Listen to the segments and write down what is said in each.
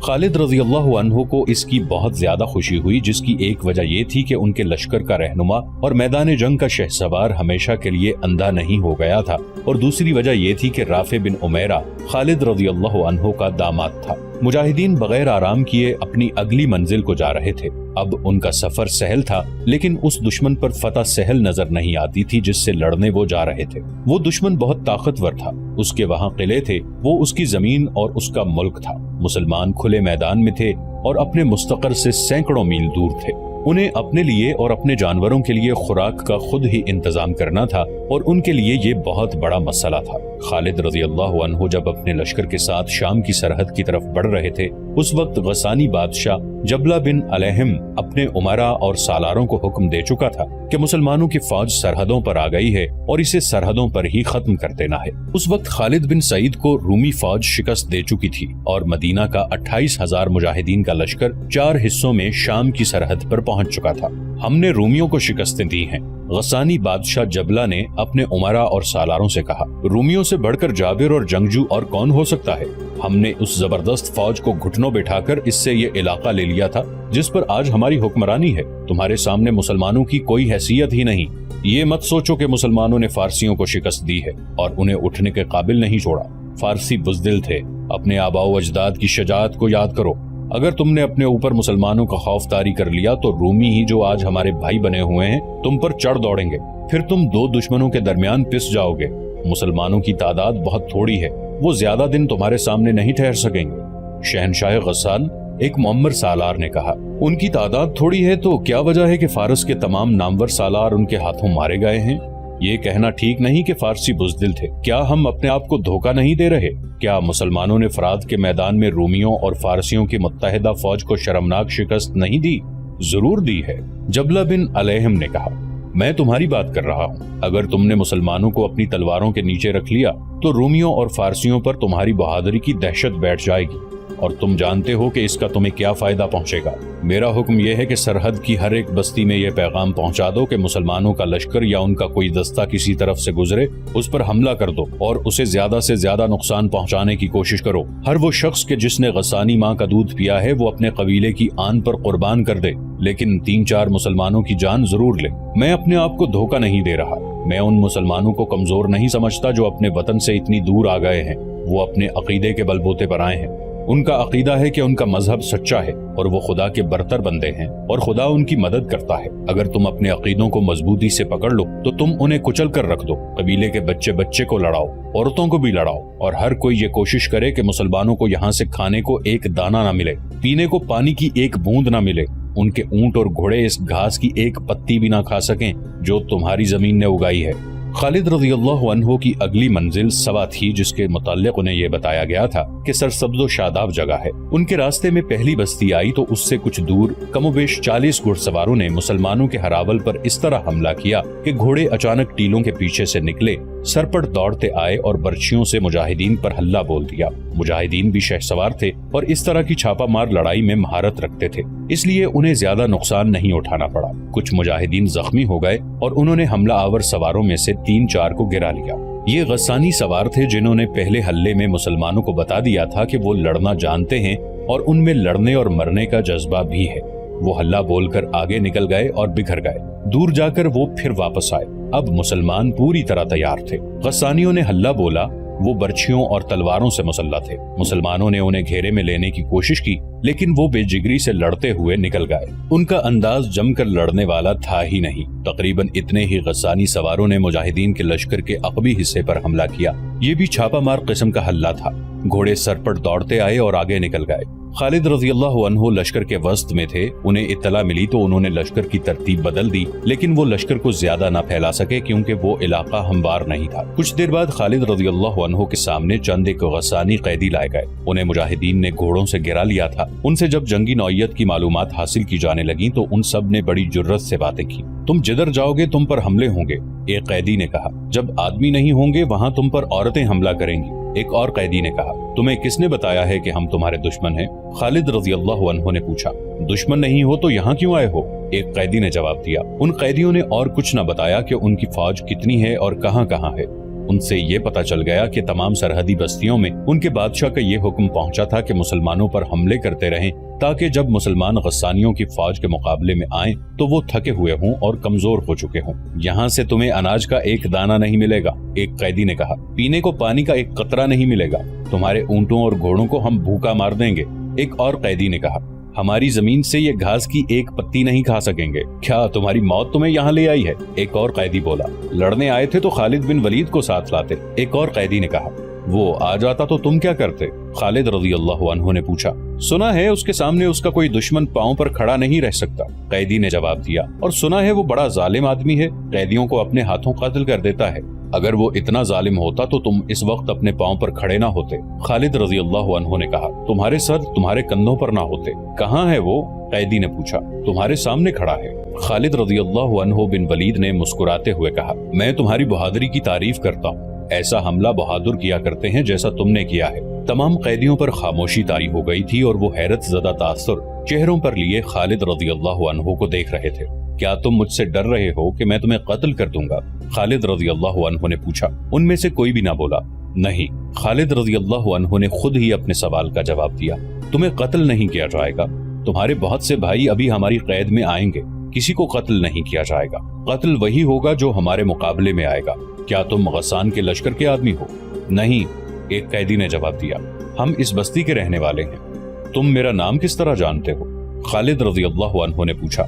خالد رضی اللہ عنہ کو اس کی بہت زیادہ خوشی ہوئی، جس کی ایک وجہ یہ تھی کہ ان کے لشکر کا رہنما اور میدان جنگ کا شہسوار ہمیشہ کے لیے اندھا نہیں ہو گیا تھا، اور دوسری وجہ یہ تھی کہ رافع بن عمیرہ خالد رضی اللہ عنہ کا داماد تھا۔ مجاہدین بغیر آرام کیے اپنی اگلی منزل کو جا رہے تھے۔ اب ان کا سفر سہل تھا، لیکن اس دشمن پر فتح سہل نظر نہیں آتی تھی جس سے لڑنے وہ جا رہے تھے۔ وہ دشمن بہت طاقتور تھا، اس کے وہاں قلعے تھے، وہ اس کی زمین اور اس کا ملک تھا۔ مسلمان کھلے میدان میں تھے اور اپنے مستقر سے سینکڑوں میل دور تھے۔ انہیں اپنے لیے اور اپنے جانوروں کے لیے خوراک کا خود ہی انتظام کرنا تھا، اور ان کے لیے یہ بہت بڑا مسئلہ تھا۔ خالد رضی اللہ عنہ جب اپنے لشکر کے ساتھ شام کی سرحد کی طرف بڑھ رہے تھے، اس وقت غسانی بادشاہ جبلہ بن علیہم اپنے امراء اور سالاروں کو حکم دے چکا تھا کہ مسلمانوں کی فوج سرحدوں پر آ گئی ہے اور اسے سرحدوں پر ہی ختم کر دینا ہے۔ اس وقت خالد بن سعید کو رومی فوج شکست دے چکی تھی، اور مدینہ کا 28,000 مجاہدین کا لشکر 4 حصوں میں شام کی سرحد پر پہنچ چکا تھا۔ ہم نے رومیوں کو شکستیں دی ہیں، غسانی بادشاہ جبلہ نے اپنے امراء اور سالاروں سے کہا۔ رومیوں سے بڑھ کر جابر اور جنگجو اور کون ہو سکتا ہے؟ ہم نے اس زبردست فوج کو گھٹنوں بٹھا کر اس سے یہ علاقہ لے لیا تھا جس پر آج ہماری حکمرانی ہے۔ تمہارے سامنے مسلمانوں کی کوئی حیثیت ہی نہیں۔ یہ مت سوچو کہ مسلمانوں نے فارسیوں کو شکست دی ہے اور انہیں اٹھنے کے قابل نہیں چھوڑا۔ فارسی بزدل تھے، اپنے آباء و اجداد کی شجاعت کو یاد کرو۔ اگر تم نے اپنے اوپر مسلمانوں کا خوف طاری کر لیا تو رومی ہی جو آج ہمارے بھائی بنے ہوئے ہیں تم پر چڑھ دوڑیں گے، پھر تم 2 دشمنوں کے درمیان پس جاؤ گے۔ مسلمانوں کی تعداد بہت تھوڑی ہے، وہ زیادہ دن تمہارے سامنے نہیں ٹھہر سکیں گے۔ شہنشاہ غسان، ایک معمر سالار نے کہا، ان کی تعداد تھوڑی ہے تو کیا وجہ ہے کہ فارس کے تمام نامور سالار ان کے ہاتھوں مارے گئے ہیں؟ یہ کہنا ٹھیک نہیں کہ فارسی بزدل تھے۔ کیا ہم اپنے آپ کو دھوکہ نہیں دے رہے؟ کیا مسلمانوں نے فرات کے میدان میں رومیوں اور فارسیوں کی متحدہ فوج کو شرمناک شکست نہیں دی؟ ضرور دی ہے، جبلہ بن علیہم نے کہا۔ میں تمہاری بات کر رہا ہوں۔ اگر تم نے مسلمانوں کو اپنی تلواروں کے نیچے رکھ لیا تو رومیوں اور فارسیوں پر تمہاری بہادری کی دہشت بیٹھ جائے گی، اور تم جانتے ہو کہ اس کا تمہیں کیا فائدہ پہنچے گا۔ میرا حکم یہ ہے کہ سرحد کی ہر ایک بستی میں یہ پیغام پہنچا دو کہ مسلمانوں کا لشکر یا ان کا کوئی دستہ کسی طرف سے گزرے، اس پر حملہ کر دو اور اسے زیادہ سے زیادہ نقصان پہنچانے کی کوشش کرو۔ ہر وہ شخص کہ جس نے غسانی ماں کا دودھ پیا ہے وہ اپنے قبیلے کی آن پر قربان کر دے، لیکن 3-4 مسلمانوں کی جان ضرور لے۔ میں اپنے آپ کو دھوکہ نہیں دے رہا۔ میں ان مسلمانوں کو کمزور نہیں سمجھتا جو اپنے وطن سے اتنی دور آ گئے ہیں۔ وہ اپنے عقیدے کے بلبوتے پر آئے ہیں۔ ان کا عقیدہ ہے کہ ان کا مذہب سچا ہے اور وہ خدا کے برتر بندے ہیں اور خدا ان کی مدد کرتا ہے۔ اگر تم اپنے عقیدوں کو مضبوطی سے پکڑ لو تو تم انہیں کچل کر رکھ دو۔ قبیلے کے بچے بچے کو لڑاؤ، عورتوں کو بھی لڑاؤ، اور ہر کوئی یہ کوشش کرے کہ مسلمانوں کو یہاں سے کھانے کو ایک دانہ نہ ملے، پینے کو پانی کی ایک بوند نہ ملے، ان کے اونٹ اور گھوڑے اس گھاس کی ایک پتی بھی نہ کھا سکیں جو تمہاری زمین نے اگائی ہے۔ خالد رضی اللہ عنہ کی اگلی منزل سوا تھی، جس کے متعلق انہیں یہ بتایا گیا تھا کہ سرسبز و شاداب جگہ ہے۔ ان کے راستے میں پہلی بستی آئی تو اس سے کچھ دور کم و بیش 40 گھڑ سواروں نے مسلمانوں کے ہراول پر اس طرح حملہ کیا کہ گھوڑے اچانک ٹیلوں کے پیچھے سے نکلے، سرپٹ دوڑتے آئے اور برچھیوں سے مجاہدین پر حملہ بول دیا۔ مجاہدین بھی شہسوار تھے اور اس طرح کی چھاپا مار لڑائی میں مہارت رکھتے تھے، اس لیے انہیں زیادہ نقصان نہیں اٹھانا پڑا۔ کچھ مجاہدین زخمی ہو گئے اور انہوں نے حملہ آور سواروں میں سے 3-4 کو گرا لیا۔ یہ غسانی سوار تھے جنہوں نے پہلے حملے میں مسلمانوں کو بتا دیا تھا کہ وہ لڑنا جانتے ہیں اور ان میں لڑنے اور مرنے کا جذبہ بھی ہے۔ وہ حلہ بول کر آگے نکل گئے اور بکھر گئے۔ دور جا کر وہ پھر واپس آئے۔ اب مسلمان پوری طرح تیار تھے۔ غسانیوں نے حلہ بولا، وہ برچھیوں اور تلواروں سے مسلح تھے۔ مسلمانوں نے انہیں گھیرے میں لینے کی کوشش کی، لیکن وہ بے جگری سے لڑتے ہوئے نکل گئے۔ ان کا انداز جم کر لڑنے والا تھا ہی نہیں۔ تقریباً اتنے ہی غسانی سواروں نے مجاہدین کے لشکر کے عقبی حصے پر حملہ کیا۔ یہ بھی چھاپا مار قسم کا حلہ تھا۔ گھوڑے سرپٹ دوڑتے آئے اور آگے نکل گئے۔ خالد رضی اللہ عنہ لشکر کے وسط میں تھے۔ انہیں اطلاع ملی تو انہوں نے لشکر کی ترتیب بدل دی، لیکن وہ لشکر کو زیادہ نہ پھیلا سکے کیونکہ وہ علاقہ ہموار نہیں تھا۔ کچھ دیر بعد خالد رضی اللہ عنہ کے سامنے چند ایک غسانی قیدی لائے گئے۔ انہیں مجاہدین نے گھوڑوں سے گرا لیا تھا۔ ان سے جب جنگی نوعیت کی معلومات حاصل کی جانے لگیں تو ان سب نے بڑی جرت سے باتیں کی۔ تم جدھر جاؤ گے تم پر حملے ہوں گے، ایک قیدی نے کہا۔ جب آدمی نہیں ہوں گے وہاں تم پر عورتیں حملہ کریں گی، ایک اور قیدی نے کہا۔ تمہیں کس نے بتایا ہے کہ ہم تمہارے دشمن ہیں؟ خالد رضی اللہ عنہ نے پوچھا۔ دشمن نہیں ہو تو یہاں کیوں آئے ہو؟ ایک قیدی نے جواب دیا۔ ان قیدیوں نے اور کچھ نہ بتایا کہ ان کی فوج کتنی ہے اور کہاں کہاں ہے۔ ان سے یہ پتا چل گیا کہ تمام سرحدی بستیوں میں ان کے بادشاہ کا یہ حکم پہنچا تھا کہ مسلمانوں پر حملے کرتے رہیں تاکہ جب مسلمان غسانیوں کی فوج کے مقابلے میں آئیں تو وہ تھکے ہوئے ہوں اور کمزور ہو چکے ہوں۔ یہاں سے تمہیں اناج کا ایک دانہ نہیں ملے گا، ایک قیدی نے کہا۔ پینے کو پانی کا ایک قطرہ نہیں ملے گا، تمہارے اونٹوں اور گھوڑوں کو ہم بھوکا مار دیں گے، ایک اور قیدی نے کہا۔ ہماری زمین سے یہ گھاس کی ایک پتی نہیں کھا سکیں گے، کیا تمہاری موت تمہیں یہاں لے آئی ہے؟ ایک اور قیدی بولا۔ لڑنے آئے تھے تو خالد بن ولید کو ساتھ لاتے، ایک اور قیدی نے کہا۔ وہ آ جاتا تو تم کیا کرتے؟ خالد رضی اللہ عنہ نے پوچھا۔ سنا ہے اس کے سامنے اس کا کوئی دشمن پاؤں پر کھڑا نہیں رہ سکتا، قیدی نے جواب دیا، اور سنا ہے وہ بڑا ظالم آدمی ہے، قیدیوں کو اپنے ہاتھوں قتل کر دیتا ہے۔ اگر وہ اتنا ظالم ہوتا تو تم اس وقت اپنے پاؤں پر کھڑے نہ ہوتے، خالد رضی اللہ عنہ نے کہا۔ تمہارے سر تمہارے کندھوں پر نہ ہوتے۔ کہاں ہے وہ؟ قیدی نے پوچھا۔ تمہارے سامنے کھڑا ہے، خالد رضی اللہ عنہ بن ولید نے مسکراتے ہوئے کہا۔ میں تمہاری بہادری کی تعریف کرتا ہوں، ایسا حملہ بہادر کیا کرتے ہیں جیسا تم نے کیا ہے۔ تمام قیدیوں پر خاموشی طاری ہو گئی تھی اور وہ حیرت زدہ تاثر چہروں پر لیے خالد رضی اللہ عنہ کو دیکھ رہے تھے۔ کیا تم مجھ سے ڈر رہے ہو کہ میں تمہیں قتل کر دوں گا؟ خالد رضی اللہ عنہ نے پوچھا۔ ان میں سے کوئی بھی نہ بولا۔ نہیں، خالد رضی اللہ عنہ نے خود ہی اپنے سوال کا جواب دیا۔ تمہیں قتل نہیں کیا جائے گا، تمہارے بہت سے بھائی ابھی ہماری قید میں آئیں گے، کسی کو قتل نہیں کیا جائے گا، قتل وہی ہوگا جو ہمارے مقابلے میں آئے گا۔ کیا تم غسان کے لشکر کے آدمی ہو؟ نہیں، ایک قیدی نے جواب دیا، ہم اس بستی کے رہنے والے ہیں۔ تم میرا نام کس طرح جانتے ہو؟ خالد رضی اللہ عنہ نے پوچھا۔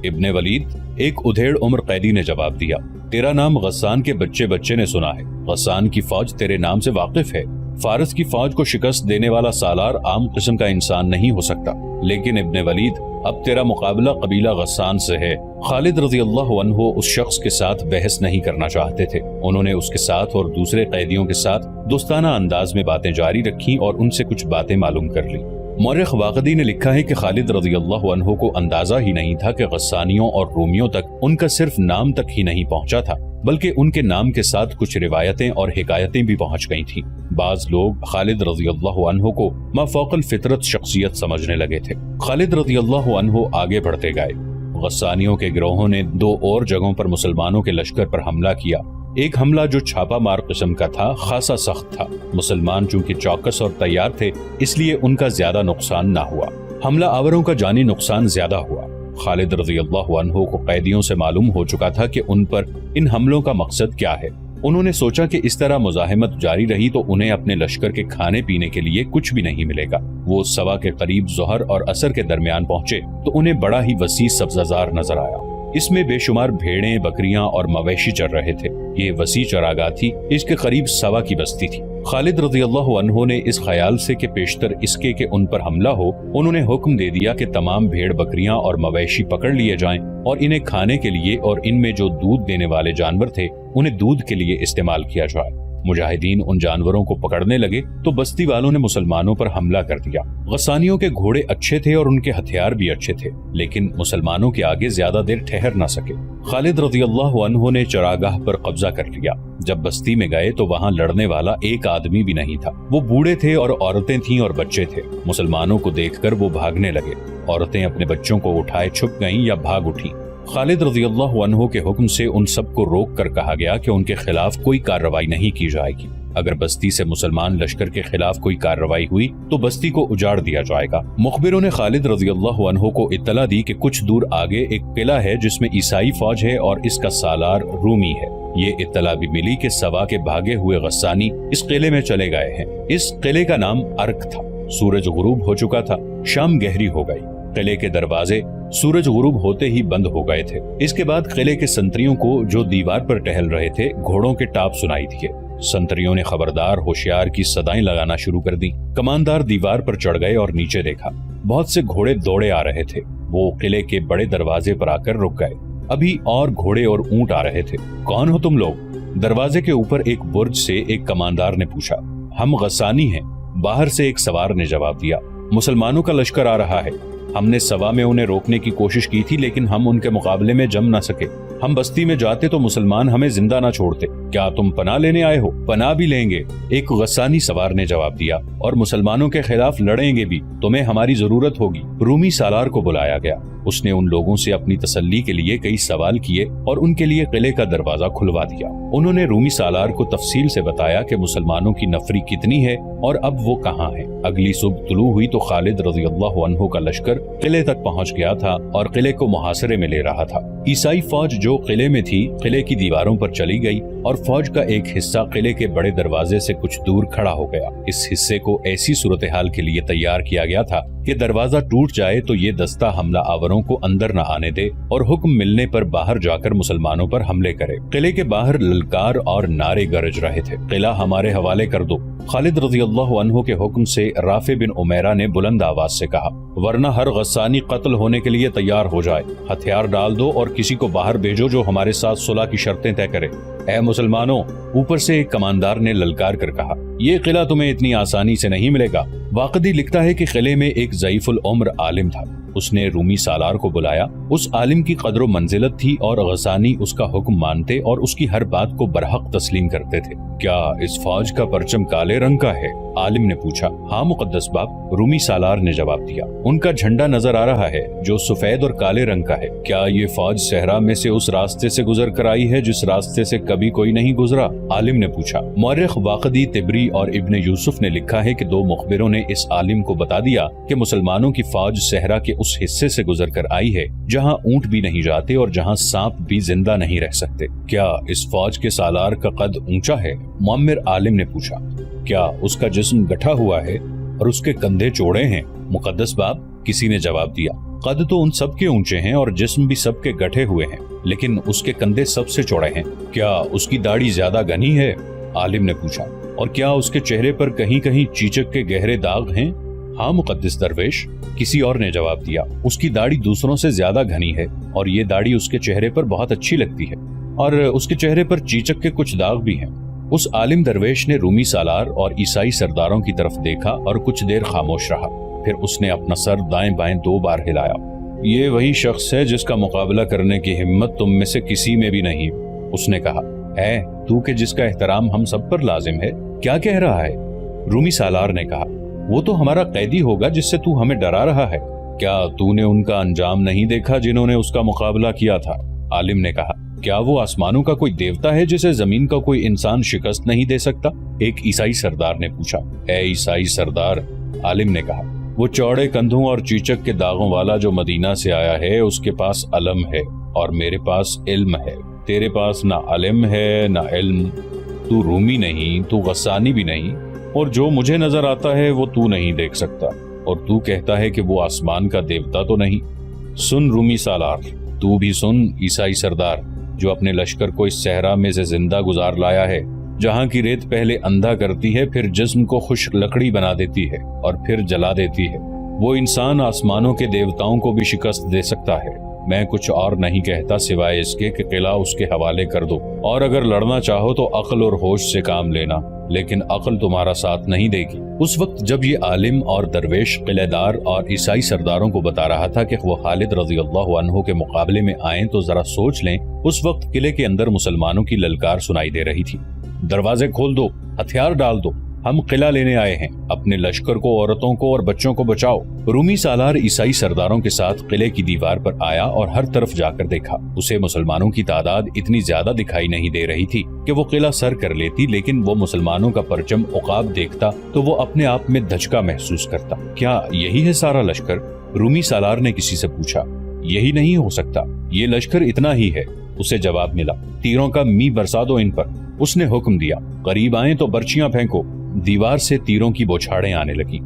ابن ولید، ایک ادھیڑ عمر قیدی نے جواب دیا، تیرا نام غسان کے بچے نے سنا ہے، غسان کی فوج تیرے نام سے واقف ہے۔ فارس کی فوج کو شکست دینے والا سالار عام قسم کا انسان نہیں ہو سکتا، لیکن ابن ولید اب تیرا مقابلہ قبیلہ غسان سے ہے۔ خالد رضی اللہ عنہ اس شخص کے ساتھ بحث نہیں کرنا چاہتے تھے، انہوں نے اس کے ساتھ اور دوسرے قیدیوں کے ساتھ دوستانہ انداز میں باتیں جاری رکھیں اور ان سے کچھ باتیں معلوم کر لیں۔ مورخ واقدی نے لکھا ہے کہ خالد رضی اللہ عنہ کو اندازہ ہی نہیں تھا کہ غسانیوں اور رومیوں تک ان کا صرف نام تک ہی نہیں پہنچا تھا، بلکہ ان کے نام کے ساتھ کچھ روایتیں اور حکایتیں بھی پہنچ گئی تھیں۔ بعض لوگ خالد رضی اللہ عنہ کو مافوق الفطرت شخصیت سمجھنے لگے تھے۔ خالد رضی اللہ عنہ آگے بڑھتے گئے۔ غسانیوں کے گروہوں نے 2 اور جگہوں پر مسلمانوں کے لشکر پر حملہ کیا۔ ایک حملہ جو چھاپا مار قسم کا تھا خاصا سخت تھا، مسلمان چونکہ چوکس اور تیار تھے اس لیے ان کا زیادہ نقصان نہ ہوا، حملہ آوروں کا جانی نقصان زیادہ ہوا۔ خالد رضی اللہ عنہ کو قیدیوں سے معلوم ہو چکا تھا کہ ان پر ان حملوں کا مقصد کیا ہے۔ انہوں نے سوچا کہ اس طرح مزاحمت جاری رہی تو انہیں اپنے لشکر کے کھانے پینے کے لیے کچھ بھی نہیں ملے گا۔ وہ سوا کے قریب ظہر اور عصر کے درمیان پہنچے تو انہیں بڑا ہی وسیع سبززار نظر آیا۔ اس میں بے شمار بھیڑیں، بکریاں اور مویشی چر رہے تھے۔ یہ وسیع چراگاہ تھی، اس کے قریب سوا کی بستی تھی۔ خالد رضی اللہ عنہ نے اس خیال سے کہ پیشتر اس کے کہ ان پر حملہ ہو، انہوں نے حکم دے دیا کہ تمام بھیڑ بکریاں اور مویشی پکڑ لیے جائیں اور انہیں کھانے کے لیے اور ان میں جو دودھ دینے والے جانور تھے انہیں دودھ کے لیے استعمال کیا جائے۔ مجاہدین ان جانوروں کو پکڑنے لگے تو بستی والوں نے مسلمانوں پر حملہ کر دیا۔ غسانیوں کے گھوڑے اچھے تھے اور ان کے ہتھیار بھی اچھے تھے، لیکن مسلمانوں کے آگے زیادہ دیر ٹھہر نہ سکے۔ خالد رضی اللہ عنہ نے چراگاہ پر قبضہ کر لیا۔ جب بستی میں گئے تو وہاں لڑنے والا ایک آدمی بھی نہیں تھا، وہ بوڑھے تھے اور عورتیں تھیں اور بچے تھے۔ مسلمانوں کو دیکھ کر وہ بھاگنے لگے، عورتیں اپنے بچوں کو اٹھائے چھپ گئیں یا بھاگ اٹھیں۔ خالد رضی اللہ عنہ کے حکم سے ان سب کو روک کر کہا گیا کہ ان کے خلاف کوئی کارروائی نہیں کی جائے گی۔ اگر بستی سے مسلمان لشکر کے خلاف کوئی کارروائی ہوئی تو بستی کو اجاڑ دیا جائے گا۔ مخبروں نے خالد رضی اللہ عنہ کو اطلاع دی کہ کچھ دور آگے ایک قلعہ ہے جس میں عیسائی فوج ہے اور اس کا سالار رومی ہے۔ یہ اطلاع بھی ملی کہ سوا کے بھاگے ہوئے غسانی اس قلعے میں چلے گئے ہیں۔ اس قلعے کا نام ارک تھا۔ سورج غروب ہو چکا تھا، شام گہری ہو گئی، قلعے کے دروازے سورج غروب ہوتے ہی بند ہو گئے تھے۔ اس کے بعد قلعے کے سنتریوں کو جو دیوار پر ٹہل رہے تھے گھوڑوں کے ٹاپ سنائی دیے۔ سنتریوں نے خبردار ہوشیار کی صدائیں لگانا شروع کر دی۔ کماندار دیوار پر چڑھ گئے اور نیچے دیکھا، بہت سے گھوڑے دوڑے آ رہے تھے۔ وہ قلعے کے بڑے دروازے پر آ کر رک گئے۔ ابھی اور گھوڑے اور اونٹ آ رہے تھے۔ کون ہو تم لوگ؟ دروازے کے اوپر ایک برج سے ایک کماندار نے پوچھا۔ ہم غسانی ہیں، باہر سے ایک سوار نے جواب دیا۔ مسلمانوں کا لشکر آ رہا ہے، ہم نے سوا میں انہیں روکنے کی کوشش کی تھی لیکن ہم ان کے مقابلے میں جم نہ سکے۔ ہم بستی میں جاتے تو مسلمان ہمیں زندہ نہ چھوڑتے، کیا تم پناہ لینے آئے ہو؟ پناہ بھی لیں گے، ایک غسانی سوار نے جواب دیا، اور مسلمانوں کے خلاف لڑیں گے بھی، تمہیں ہماری ضرورت ہوگی۔ رومی سالار کو بلایا گیا، اس نے ان لوگوں سے اپنی تسلی کے لیے کئی سوال کیے اور ان کے لیے قلعے کا دروازہ کھلوا دیا۔ انہوں نے رومی سالار کو تفصیل سے بتایا کہ مسلمانوں کی نفری کتنی ہے اور اب وہ کہاں ہیں۔ اگلی صبح طلوع ہوئی تو خالد رضی اللہ عنہ کا لشکر قلعے تک پہنچ گیا تھا اور قلعے کو محاصرے میں لے رہا تھا۔ عیسائی فوج جو قلعے میں تھی قلعے کی دیواروں پر چلی گئی اور فوج کا ایک حصہ قلعے کے بڑے دروازے سے کچھ دور کھڑا ہو گیا۔ اس حصے کو ایسی صورتحال کے لیے تیار کیا گیا تھا کہ دروازہ ٹوٹ جائے تو یہ دستہ حملہ آوروں کو اندر نہ آنے دے اور حکم ملنے پر باہر جا کر مسلمانوں پر حملے کرے۔ قلعے کے باہر للکار اور نعرے گرج رہے تھے، قلعہ ہمارے حوالے کر دو۔ خالد رضی اللہ عنہ کے حکم سے رافع بن عمیرہ نے بلند آواز سے کہا، ورنہ ہر غسانی قتل ہونے کے لیے تیار ہو جائے، ہتھیار ڈال دو اور کسی کو باہر بھیجو جو ہمارے ساتھ صلح کی شرطیں طے کرے۔ اے مسلمانوں، اوپر سے ایک کماندار نے للکار کر کہا، یہ قلعہ تمہیں اتنی آسانی سے نہیں ملے گا۔ واقعی لکھتا ہے کہ قلعے میں ایک ضعیف العمر عالم تھا، اس نے رومی سالار کو بلایا۔ اس عالم کی قدر و منزلت تھی اور غسانی اس کا حکم مانتے اور اس کی ہر بات کو برحق تسلیم کرتے تھے۔ کیا اس فوج کا پرچم کالے رنگ کا ہے؟ عالم نے پوچھا۔ ہاں مقدس باپ، رومی سالار نے جواب دیا، ان کا جھنڈا نظر آ رہا ہے جو سفید اور کالے رنگ کا ہے۔ کیا یہ فوج صحرا میں سے اس راستے سے گزر کر آئی ہے جس راستے سے کبھی کوئی نہیں گزرا؟ عالم نے پوچھا۔ مورخ واقدی، طبری اور ابن یوسف نے لکھا ہے کہ دو مخبروں نے اس عالم کو بتا دیا کہ مسلمانوں کی فوج صحرا کے اس حصے سے گزر کر آئی ہے جہاں اونٹ بھی نہیں جاتے اور جہاں سانپ بھی زندہ نہیں رہ سکتے۔ کیا اس فوج کے سالار کا قد اونچا ہے؟ معمر عالم نے پوچھا۔ کیا اس کا جسم گٹھا ہوا ہے اور اس کے کندھے چوڑے ہیں؟ مقدس باپ، کسی نے جواب دیا، قد تو ان سب کے اونچے ہیں اور جسم بھی سب کے گٹھے ہوئے ہیں، لیکن اس کے کندھے سب سے چوڑے ہیں۔ کیا اس کی داڑھی زیادہ گھنی ہے؟ عالم نے پوچھا۔ اور کیا اس کے چہرے پر کہیں کہیں چیچک کے گہرے داغ ہیں؟ ہاں مقدس درویش، کسی اور نے جواب دیا، اس کی داڑھی دوسروں سے زیادہ گھنی ہے اور یہ داڑھی اس کے چہرے پر بہت اچھی لگتی ہے، اور اس کے چہرے پر چیچک کے کچھ داغ بھی ہیں۔ اس عالم درویش نے رومی سالار اور عیسائی سرداروں کی طرف دیکھا اور کچھ دیر خاموش رہا، پھر اس نے اپنا سر دائیں بائیں 2 بار ہلایا۔ یہ وہی شخص ہے جس کا مقابلہ کرنے کی ہمت تم میں سے کسی میں بھی نہیں، اس نے کہا۔ ہے تو کہ جس کا احترام ہم سب پر لازم ہے، کیا کہہ رہا ہے؟ رومی سالار نے کہا، وہ تو ہمارا قیدی ہوگا جس سے تو ہمیں ڈرا رہا ہے۔ کیا تو نے ان کا انجام نہیں دیکھا جنہوں نے اس کا مقابلہ کیا تھا؟ عالم نے کہا۔ کیا وہ آسمانوں کا کوئی دیوتا ہے جسے زمین کا کوئی انسان شکست نہیں دے سکتا؟ ایک عیسائی سردار نے پوچھا۔ اے عیسائی سردار، عالم نے کہا، وہ چوڑے کندھوں اور چیچک کے داغوں والا جو مدینہ سے آیا ہے اس کے پاس علم ہے اور میرے پاس علم ہے، تیرے پاس نہ علم ہے نہ علم، تو رومی نہیں، تو غسانی بھی نہیں، اور جو مجھے نظر آتا ہے وہ تو نہیں دیکھ سکتا، اور تو کہتا ہے کہ وہ آسمان کا دیوتا تو نہیں۔ سن رومی سالار، تو بھی سن عیسائی سردار، جو اپنے لشکر کو اس صحرا میں سے زندہ گزار لایا ہے، جہاں کی ریت پہلے اندھا کرتی ہے، پھر جسم کو خشک لکڑی بنا دیتی ہے اور پھر جلا دیتی ہے۔ وہ انسان آسمانوں کے دیوتاؤں کو بھی شکست دے سکتا ہے۔ میں کچھ اور نہیں کہتا سوائے اس کے کہ قلعہ اس کے حوالے کر دو، اور اگر لڑنا چاہو تو عقل اور ہوش سے کام لینا، لیکن عقل تمہارا ساتھ نہیں دے گی۔ اس وقت جب یہ عالم اور درویش قلعہ دار اور عیسائی سرداروں کو بتا رہا تھا کہ وہ خالد رضی اللہ عنہ کے مقابلے میں آئیں تو ذرا سوچ لیں، اس وقت قلعے کے اندر مسلمانوں کی للکار سنائی دے رہی تھی، دروازے کھول دو، ہتھیار ڈال دو، ہم قلعہ لینے آئے ہیں، اپنے لشکر کو، عورتوں کو اور بچوں کو بچاؤ۔ رومی سالار عیسائی سرداروں کے ساتھ قلعے کی دیوار پر آیا اور ہر طرف جا کر دیکھا۔ اسے مسلمانوں کی تعداد اتنی زیادہ دکھائی نہیں دے رہی تھی کہ وہ قلعہ سر کر لیتی، لیکن وہ مسلمانوں کا پرچم عقاب دیکھتا تو وہ اپنے آپ میں دھچکا محسوس کرتا۔ کیا یہی ہے سارا لشکر؟ رومی سالار نے کسی سے پوچھا۔ یہی نہیں ہو سکتا، یہ لشکر اتنا ہی ہے، اسے جواب ملا۔ تیروں کا می برسا دو ان پر، اس نے حکم دیا۔ قریب آئیں تو برچیاں پھینکو۔ دیوار سے تیروں کی بوچھاڑیں آنے لگی۔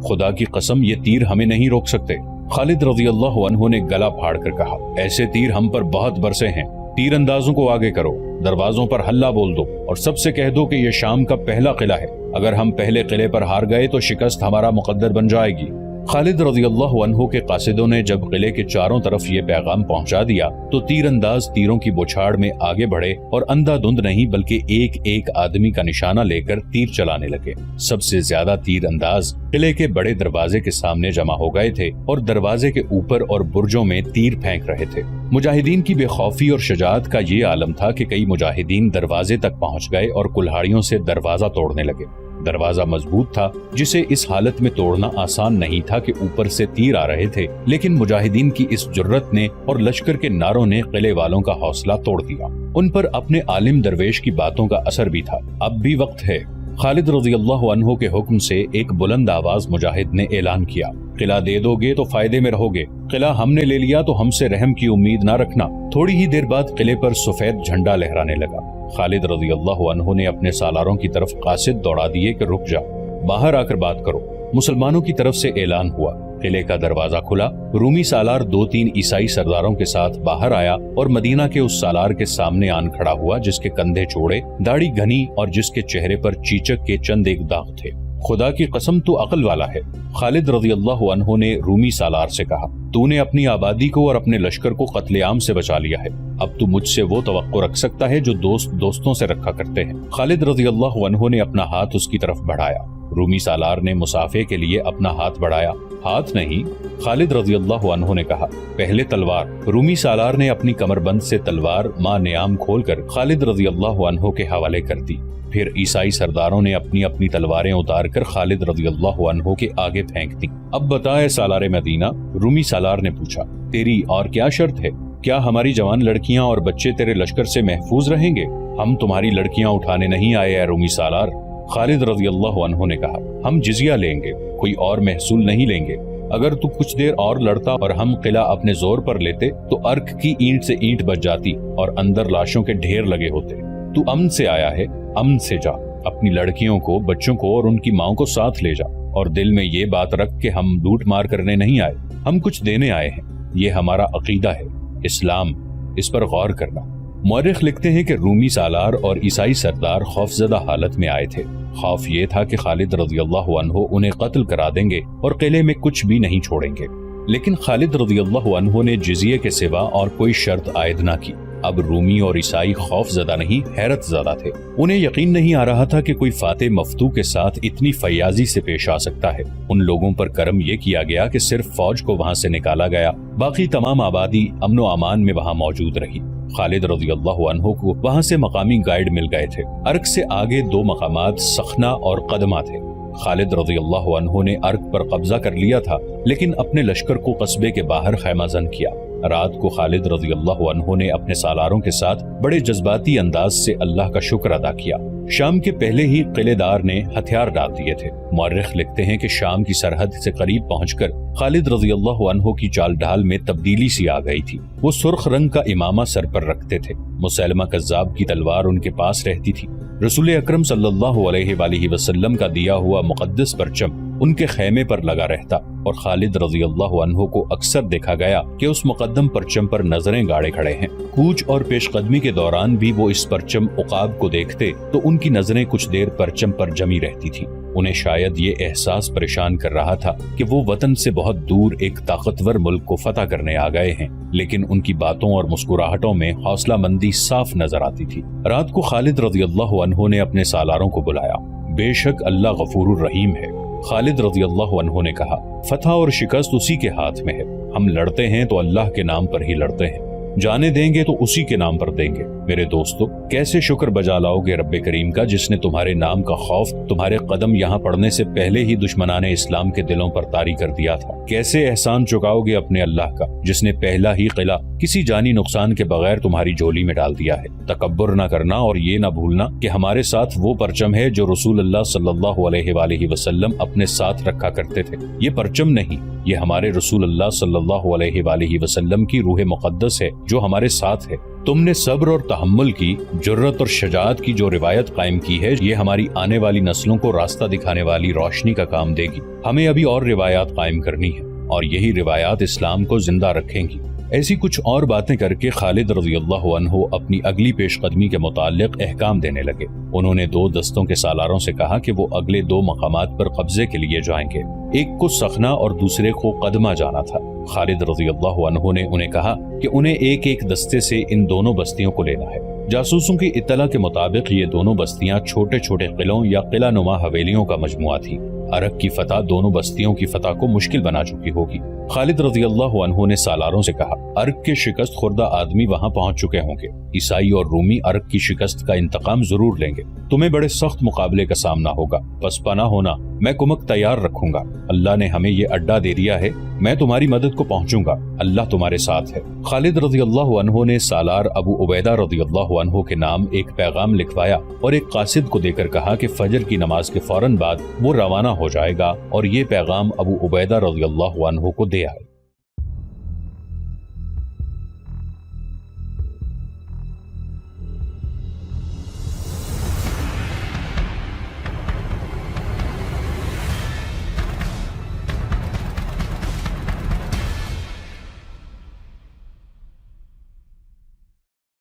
خدا کی قسم، یہ تیر ہمیں نہیں روک سکتے، خالد رضی اللہ عنہ نے گلا پھاڑ کر کہا۔ ایسے تیر ہم پر بہت برسے ہیں، تیر اندازوں کو آگے کرو، دروازوں پر ہلہ بول دو اور سب سے کہہ دو کہ یہ شام کا پہلا قلعہ ہے، اگر ہم پہلے قلعے پر ہار گئے تو شکست ہمارا مقدر بن جائے گی۔ خالد رضی اللہ عنہ کے قاصدوں نے جب قلعے کے چاروں طرف یہ پیغام پہنچا دیا تو تیر انداز تیروں کی بوچھاڑ میں آگے بڑھے اور اندھا دھند نہیں بلکہ ایک ایک آدمی کا نشانہ لے کر تیر چلانے لگے۔ سب سے زیادہ تیر انداز قلعے کے بڑے دروازے کے سامنے جمع ہو گئے تھے اور دروازے کے اوپر اور برجوں میں تیر پھینک رہے تھے۔ مجاہدین کی بے خوفی اور شجاعت کا یہ عالم تھا کہ کئی مجاہدین دروازے تک پہنچ گئے اور کلہاڑیوں سے دروازہ توڑنے لگے۔ دروازہ مضبوط تھا جسے اس حالت میں توڑنا آسان نہیں تھا کہ اوپر سے تیر آ رہے تھے، لیکن مجاہدین کی اس جرت نے اور لشکر کے نعروں نے قلعے والوں کا حوصلہ توڑ دیا۔ ان پر اپنے عالم درویش کی باتوں کا اثر بھی تھا۔ اب بھی وقت ہے۔ خالد رضی اللہ عنہ کے حکم سے ایک بلند آواز مجاہد نے اعلان کیا، قلعہ دے دو گے تو فائدے میں رہو گے، قلعہ ہم نے لے لیا تو ہم سے رحم کی امید نہ رکھنا۔ تھوڑی ہی دیر بعد قلعے پر سفید جھنڈا لہرانے لگا۔ خالد رضی اللہ عنہ نے اپنے سالاروں کی طرف قاصد دوڑا دیے کہ رک جا، باہر آ کر بات کرو۔ مسلمانوں کی طرف سے اعلان ہوا۔ قلعے کا دروازہ کھلا، رومی سالار 2-3 عیسائی سرداروں کے ساتھ باہر آیا اور مدینہ کے اس سالار کے سامنے آن کھڑا ہوا جس کے کندھے چوڑے، داڑھی گھنی اور جس کے چہرے پر چیچک کے چند ایک داغ تھے۔ خدا کی قسم تو عقل والا ہے، خالد رضی اللہ عنہ نے رومی سالار سے کہا، تو نے اپنی آبادی کو اور اپنے لشکر کو قتل عام سے بچا لیا ہے، اب تو مجھ سے وہ توقع رکھ سکتا ہے جو دوست دوستوں سے رکھا کرتے ہیں۔ خالد رضی اللہ عنہ نے اپنا ہاتھ اس کی طرف بڑھایا۔ رومی سالار نے مصافحے کے لیے اپنا ہاتھ بڑھایا۔ ہاتھ نہیں، خالد رضی اللہ عنہ نے کہا، پہلے تلوار۔ رومی سالار نے اپنی کمر بند سے تلوار ماں نیام کھول کر خالد رضی اللہ عنہ کے حوالے کر دی۔ پھر عیسائی سرداروں نے اپنی اپنی تلواریں اتار کر خالد رضی اللہ عنہ کے آگے پھینک دیں۔ اب بتائے سالار مدینہ، رومی سالار نے پوچھا، تیری اور کیا شرط ہے؟ کیا ہماری جوان لڑکیاں اور بچے تیرے لشکر سے محفوظ رہیں گے؟ ہم تمہاری لڑکیاں اٹھانے نہیں آئے اے رومی سالار۔ خالد رضی اللہ عنہ نے کہا، ہم جزیہ لیں گے، کوئی اور محصول نہیں لیں گے۔ اگر تو کچھ دیر اور لڑتا اور ہم قلعہ اپنے زور پر لیتے تو ارک کی اینٹ سے اینٹ بچ جاتی اور اندر لاشوں کے ڈھیر لگے ہوتے۔ تو امن سے آیا ہے، امن سے جا، اپنی لڑکیوں کو، بچوں کو اور ان کی ماں کو ساتھ لے جا، اور دل میں یہ بات رکھ کہ ہم لوٹ مار کرنے نہیں آئے، ہم کچھ دینے آئے ہیں۔ یہ ہمارا عقیدہ ہے، اسلام، اس پر غور کرنا۔ مورخ لکھتے ہیں کہ رومی سالار اور عیسائی سردار خوفزدہ حالت میں آئے تھے۔ خوف یہ تھا کہ خالد رضی اللہ عنہ انہیں قتل کرا دیں گے اور قلعے میں کچھ بھی نہیں چھوڑیں گے، لیکن خالد رضی اللہ عنہ نے جزیے کے سوا اور کوئی شرط عائد نہ کی۔ اب رومی اور عیسائی خوف زدہ نہیں، حیرت زدہ تھے۔ انہیں یقین نہیں آ رہا تھا کہ کوئی فاتح مفتوح کے ساتھ اتنی فیاضی سے پیش آ سکتا ہے۔ ان لوگوں پر کرم یہ کیا گیا کہ صرف فوج کو وہاں سے نکالا گیا، باقی تمام آبادی امن و امان میں وہاں موجود رہی۔ خالد رضی اللہ عنہ کو وہاں سے مقامی گائیڈ مل گئے تھے۔ ارک سے آگے 2 مقامات سخنا اور قدمہ تھے۔ خالد رضی اللہ عنہ نے ارک پر قبضہ کر لیا تھا، لیکن اپنے لشکر کو قصبے کے باہر خیمہ زن کیا۔ رات کو خالد رضی اللہ عنہ نے اپنے سالاروں کے ساتھ بڑے جذباتی انداز سے اللہ کا شکر ادا کیا۔ شام کے پہلے ہی قلعے دار نے ہتھیار ڈال دیے تھے۔ مورخ لکھتے ہیں کہ شام کی سرحد سے قریب پہنچ کر خالد رضی اللہ عنہ کی چال ڈھال میں تبدیلی سی آ گئی تھی۔ وہ سرخ رنگ کا امامہ سر پر رکھتے تھے۔ مسیلمہ کذاب کی تلوار ان کے پاس رہتی تھی۔ رسول اکرم صلی اللہ علیہ وآلہ وسلم کا دیا ہوا مقدس پرچم ان کے خیمے پر لگا رہتا، اور خالد رضی اللہ عنہ کو اکثر دیکھا گیا کہ اس مقدم پرچم پر نظریں گاڑے کھڑے ہیں۔ کوچ اور پیش قدمی کے دوران بھی وہ اس پرچم عقاب کو دیکھتے تو ان کی نظریں کچھ دیر پرچم پر جمی رہتی تھی۔ انہیں شاید یہ احساس پریشان کر رہا تھا کہ وہ وطن سے بہت دور ایک طاقتور ملک کو فتح کرنے آ گئے ہیں، لیکن ان کی باتوں اور مسکراہٹوں میں حوصلہ مندی صاف نظر آتی تھی۔ رات کو خالد رضی اللہ عنہ نے اپنے سالاروں کو بلایا۔ بے شک اللہ غفور الرحیم ہے، خالد رضی اللہ عنہ نے کہا، فتح اور شکست اسی کے ہاتھ میں ہے۔ ہم لڑتے ہیں تو اللہ کے نام پر ہی لڑتے ہیں، جانے دیں گے تو اسی کے نام پر دیں گے۔ میرے دوستو، کیسے شکر بجا لاؤ گے رب کریم کا جس نے تمہارے نام کا خوف تمہارے قدم یہاں پڑنے سے پہلے ہی دشمنان اسلام کے دلوں پر طاری کر دیا تھا۔ کیسے احسان چکاؤ گے اپنے اللہ کا جس نے پہلا ہی قلعہ کسی جانی نقصان کے بغیر تمہاری جھولی میں ڈال دیا ہے۔ تکبر نہ کرنا اور یہ نہ بھولنا کہ ہمارے ساتھ وہ پرچم ہے جو رسول اللہ صلی اللہ علیہ وآلہ وسلم اپنے ساتھ رکھا کرتے تھے۔ یہ پرچم نہیں، یہ ہمارے رسول اللہ صلی اللہ علیہ وآلہ وسلم کی روح مقدس ہے جو ہمارے ساتھ ہے۔ تم نے صبر اور تحمل کی، جرت اور شجاعت کی جو روایت قائم کی ہے، یہ ہماری آنے والی نسلوں کو راستہ دکھانے والی روشنی کا کام دے گی۔ ہمیں ابھی اور روایات قائم کرنی ہے، اور یہی روایات اسلام کو زندہ رکھیں گی۔ ایسی کچھ اور باتیں کر کے خالد رضی اللہ عنہ اپنی اگلی پیش قدمی کے متعلق احکام دینے لگے۔ انہوں نے 2 دستوں کے سالاروں سے کہا کہ وہ اگلے 2 مقامات پر قبضے کے لیے جائیں گے۔ ایک کو سخنا اور دوسرے کو قدمہ جانا تھا۔ خالد رضی اللہ عنہ نے انہیں کہا کہ انہیں ایک ایک دستے سے ان دونوں بستیوں کو لینا ہے۔ جاسوسوں کی اطلاع کے مطابق یہ دونوں بستیاں چھوٹے چھوٹے قلعوں یا قلعہ نما حویلیوں کا مجموعہ تھی۔ عرق کی فتح دونوں بستیوں کی فتح کو مشکل بنا چکی ہوگی۔ خالد رضی اللہ عنہ نے سالاروں سے کہا، عرق کے شکست خوردہ آدمی وہاں پہنچ چکے ہوں گے۔ عیسائی اور رومی عرق کی شکست کا انتقام ضرور لیں گے۔ تمہیں بڑے سخت مقابلے کا سامنا ہوگا، پس پناہ ہونا، میں کمک تیار رکھوں گا۔ اللہ نے ہمیں یہ اڈا دے دیا ہے، میں تمہاری مدد کو پہنچوں گا، اللہ تمہارے ساتھ ہے۔ خالد رضی اللہ عنہ نے سالار ابو عبیدہ رضی اللہ عنہ کے نام ایک پیغام لکھوایا اور ایک قاصد کو دے کر کہا کہ فجر کی نماز کے فوراً بعد وہ روانہ ہو جائے گا اور یہ پیغام ابو عبیدہ رضی اللہ عنہ کو دے آئے۔